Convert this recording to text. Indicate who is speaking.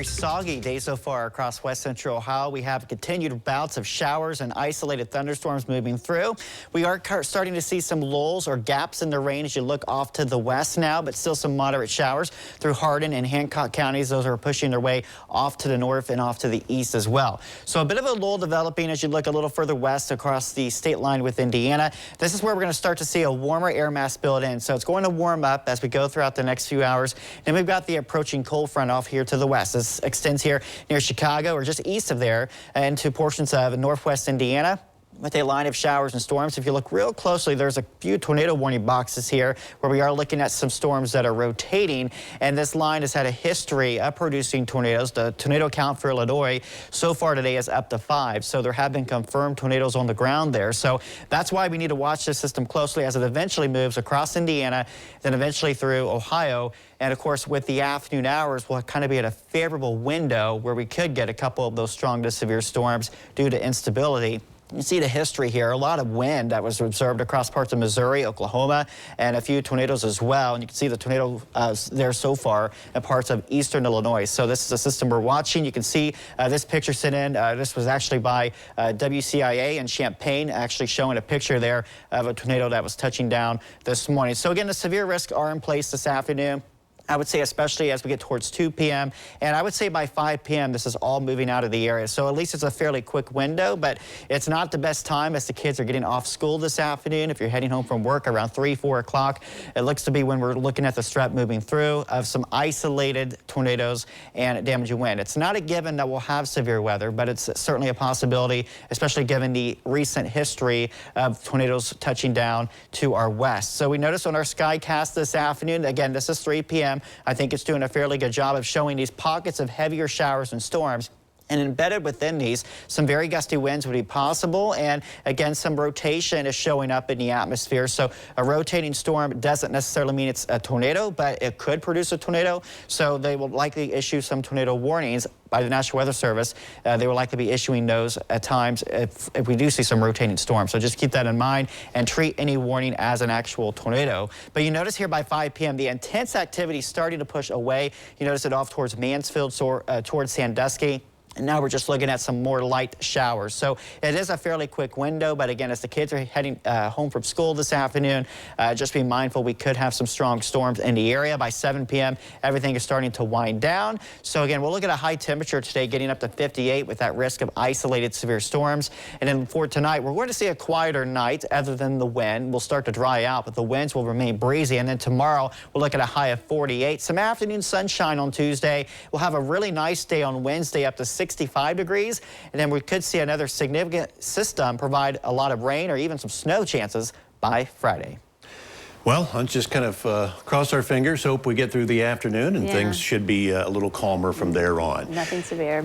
Speaker 1: very soggy day so far across west central Ohio. We have continued bouts of showers and isolated thunderstorms moving through. We are starting to see some lulls or gaps in the rain as you look off to the west now, but still some moderate showers through Hardin and Hancock counties. Those are pushing their way off to the north and off to the east as well. So a bit of a lull developing as you look a little further west across the state line with Indiana. This is where we're going to start to see a warmer air mass build in. So it's going to warm up as we go throughout the next few hours. Then we've got the approaching cold front off here to the west. This extends here near Chicago or just east of there into portions of northwest Indiana with a line of showers and storms. If you look real closely, there's a few tornado warning boxes here where we are looking at some storms that are rotating, and this line has had a history of producing tornadoes. The tornado count for Illinois so far today is up to 5, so there have been confirmed tornadoes on the ground there. So that's why we need to watch this system closely as it eventually moves across Indiana, then eventually through Ohio. And of course, with the afternoon hours, we'll kind of be at a favorable window where we could get a couple of those strong to severe storms due to instability. You see the history here, a lot of wind that was observed across parts of Missouri, Oklahoma, and a few tornadoes as well. And you can see the tornado there so far in parts of eastern Illinois. So this is a system we're watching. You can see this picture sent in. This was actually by WCIA in Champaign, actually showing a picture there of a tornado that was touching down this morning. So again, the severe risks are in place this afternoon. I would say especially as we get towards 2 p.m. and I would say by 5 p.m. this is all moving out of the area. So at least it's a fairly quick window, but it's not the best time as the kids are getting off school this afternoon. If you're heading home from work around 3, 4 o'clock, it looks to be when we're looking at the strep moving through of some isolated tornadoes and damaging wind. It's not a given that we'll have severe weather, but it's certainly a possibility, especially given the recent history of tornadoes touching down to our west. So we notice on our SkyCast this afternoon, again, this is 3 p.m. I think it's doing a fairly good job of showing these pockets of heavier showers and storms. And embedded within these, some very gusty winds would be possible. And again, some rotation is showing up in the atmosphere. So a rotating storm doesn't necessarily mean it's a tornado, but it could produce a tornado. So they will likely issue some tornado warnings by the National Weather Service. They will likely be issuing those at times if we do see some rotating storms. So just keep that in mind and treat any warning as an actual tornado. But you notice here by 5 p.m. the intense activity starting to push away. You notice it off towards Mansfield, towards Sandusky. And now we're just looking at some more light showers. So it is a fairly quick window, but again, as the kids are heading home from school this afternoon, just be mindful we could have some strong storms in the area. By 7 p.m., everything is starting to wind down. So again, we'll look at a high temperature today, getting up to 58 with that risk of isolated severe storms. And then for tonight, we're going to see a quieter night other than the wind. Will start to dry out, but the winds will remain breezy. And then tomorrow, we'll look at a high of 48. Some afternoon sunshine on Tuesday. We'll have a really nice day on Wednesday, up to 65 degrees, and then we could see another significant system provide a lot of rain or even some snow chances by Friday.
Speaker 2: Well, let's just kind of cross our fingers, hope we get through the afternoon, and things should be a little calmer from there on.
Speaker 3: Nothing severe.